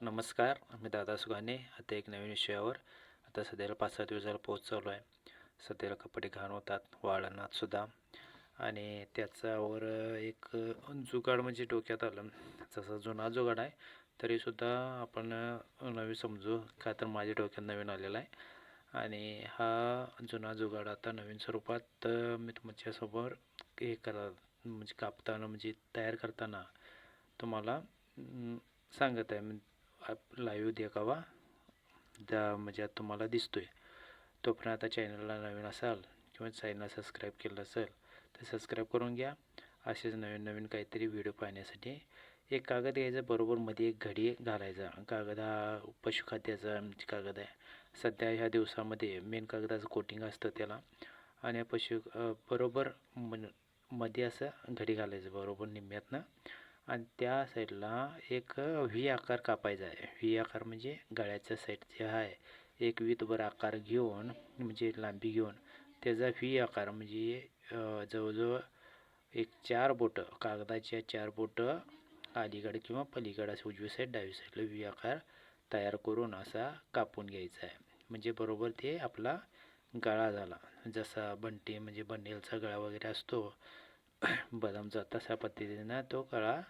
नमस्कार, मी दादा सुगाने. आता एक नवीन विषयावर. आता सध्याला 5-6 दिवस झाला पाऊस चालू आहे. सध्याला कपडे घाण होतात, वाळणात सुद्धा. आणि त्याच्यावर एक जुगाड म्हणजे डोक्यात आलं. जसा जुना जुगाड आहे तरीसुद्धा आपण नवीन समजू का, तर माझ्या डोक्यात नवीन आलेला आहे. आणि हा जुना जुगाड आता नवीन स्वरूपात मी तुमच्यासमोर हे म्हणजे कापताना म्हणजे तयार करताना तुम्हाला सांगत आहे. लाईव्ह देखावा म्हणजे आता तुम्हाला दिसतोय. तोपर्यंत आता चॅनलला नवीन असाल किंवा चॅनल सबस्क्राईब केलं असेल तर सबस्क्राईब करून घ्या. असेच नवीन नवीन काहीतरी व्हिडिओ पाहण्यासाठी. एक कागद घ्यायचा, बरोबर मध्ये एक घडी घालायचा. कागद हा पशुखाद्याचा कागद आहे. सध्या ह्या दिवसामध्ये मेन कागदाचं कोटिंग असतं त्याला. आणि बरोबर मध्ये असं घडी घालायचं बरोबर निम्म्यातनं. आणि त्या साईडला एक व्ही आकार कापायचा आहे. व्ही आकार म्हणजे गळ्याच्या साईड जे आहे एक वितभर आकार घेऊन म्हणजे लांबी घेऊन त्याचा व्ही आकार म्हणजे जवळजवळ एक 4 बोटं, कागदाच्या 4 बोटं अलीकडे किंवा पलीकडे असं उजवी साईड डावी साईडला व्ही आकार तयार करून असा कापून घ्यायचा आहे. म्हणजे बरोबर ते आपला गळा झाला. जसा बंटी म्हणजे बंडेलचा गळा वगैरे असतो बदामचा, तशा पद्धतीनं तो गळा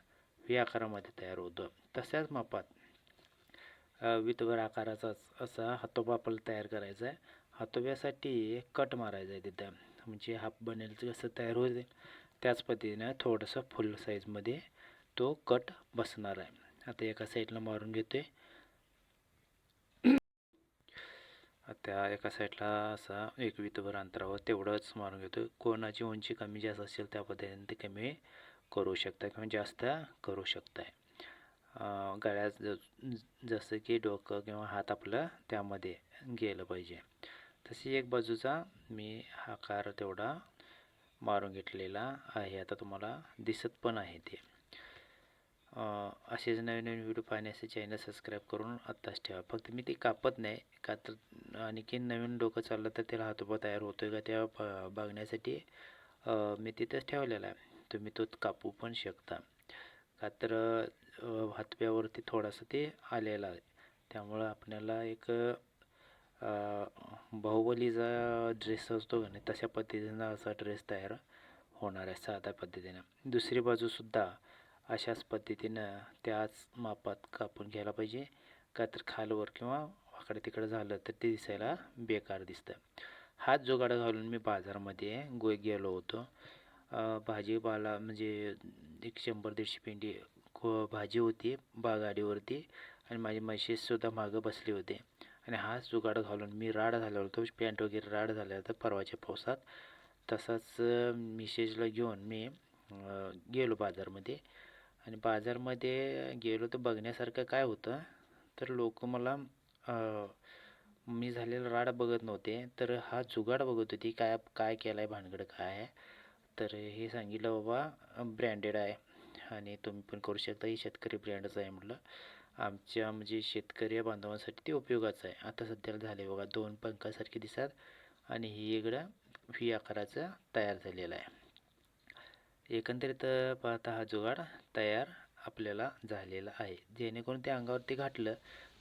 व्ही आकारामध्ये तयार होतो. तशाच मापात वितभर आकाराचाच असा हातोपा आपल्याला तयार करायचा आहे. हातोप्यासाठी कट मारायचा आहे तिथं, म्हणजे हाफ बनेलचं कसं तयार होईल त्याच पद्धतीनं थोडंसं फुल साईजमध्ये तो कट बसणार आहे. आता एका साईडला मारून घेतोय. त्या एका साईडला असा एक वितभर अंतरावर तेवढंच मारून घेतो. कोणाची उंची कमी जास्त असेल त्या पद्धतीने ते कमी करू शकता किंवा जास्त करू शकताय. गळ्यात जसं की डोकं किंवा हात आपलं त्यामध्ये गेलं पाहिजे. तशी एक बाजूचा मी आकार तेवढा मारून घेतलेला आहे. आता तुम्हाला दिसत पण आहे ते. असेच नवीन नवीन व्हिडिओ पाहण्यासाठी चॅनल सबस्क्राईब करून आत्ताच ठेवा. फक्त मी ते कापत नाही का, तर आणखी नवीन डोकं चाललं तर त्याला हातोपा तयार होतोय का त्या बघण्यासाठी मी तिथंच ठेवलेला आहे. तुम्ही तो कापू पण शकता का, तर हातव्यावरती थोडासा ते आलेला आहे. त्यामुळं आपल्याला एक बाहुबलीचा ड्रेस असतो का नाही तशा पद्धतीनं असा ड्रेस तयार होणार आहे साध्या पद्धतीनं. दुसरी बाजूसुद्धा अशाच पद्धतीनं त्याच मापात कापून घ्यायला पाहिजे का, तर खालवर किंवा वाकडं तिकडं झालं तर ते दिसायला बेकार दिसतं. हात जुगाड घालून मी बाजारामध्ये गेलो होतो. भाजीपाला म्हणजे एक 100-150 पेंडी भाजी होती गाडीवरती आणि माझी म्हशीसुद्धा मागं बसली होती. आणि हाच जुगाड घालून मी राड झालो होतो. पॅन्ट वगैरे राड झाला होता परवाच्या पावसात. तसाच मिसेसला घेऊन मी गेलो बाजारमध्ये. आणि बाजारमध्ये गेलो तर बघण्यासारखं काय होतं, तर लोक मला मी झालेला राड बघत नव्हते, तर हा जुगाड बघत होती. काय काय केला आहे, भानगड काय आहे. तर हे सांगितलं बाबा ब्रँडेड आहे आणि तुम्ही पण करू शकता. ही शेतकरी ब्रँडच आहे म्हटलं. आमच्या म्हणजे शेतकरी बांधवांसाठी ते उपयोगाचं आहे. आता सध्याला झाले बघा 2 पंखासारखे दिसतात आणि ही इकडं व्ही आकाराचं तयार झालेला आहे. एकंदरीत पाहता हा जुगाड तयार आपल्याला झालेला आहे. जेणेकरून ते अंगावरती घातलं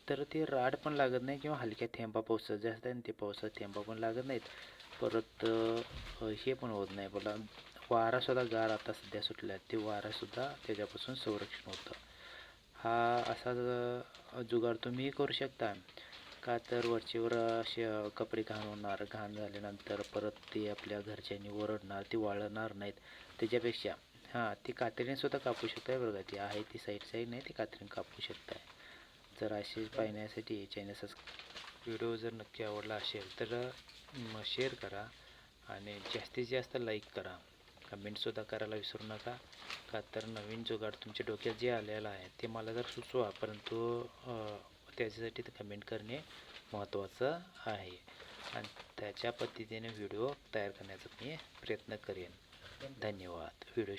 तर ते राड पण लागत नाही किंवा हलक्या थेंबा पावसात जास्त आहे ते पावसात थेंबा पण लागत नाहीत. परत हे पण होत नाही बोला, वारासुद्धा गार आता सध्या सुटला आहे, ते वारासुद्धा त्याच्यापासून संरक्षण होतं. हा असा जुगाड तुम्ही करू शकता का, तर वरचेवर असे कपडे घाण होणार, घाण झाल्यानंतर परत ते आपल्या घरच्यांनी ओरडणार, ते वाळणार नाहीत. त्याच्यापेक्षा ती कात्रीने सुद्धा कापू शकताय बरं का. ती आहे ती साईड नाही, ती कात्रीने कापू शकताय. जर असे पाहण्यासाठी चॅनल व्हिडिओ जर नक्की आवडला असेल तर शेअर करा आणि जास्तीत जास्त लाईक करा. कमेंटसुद्धा करायला विसरू नका का, तर नवीन जुगाड तुमच्या डोक्यात जे आलेलं आहे ते मला जर सुचवा, परंतु त्याच्यासाठी तर कमेंट करणे महत्त्वाचं आहे आणि त्याच्या पद्धतीने व्हिडिओ तयार करण्याचा मी प्रयत्न करेन. धन्यवाद. व्हिडिओ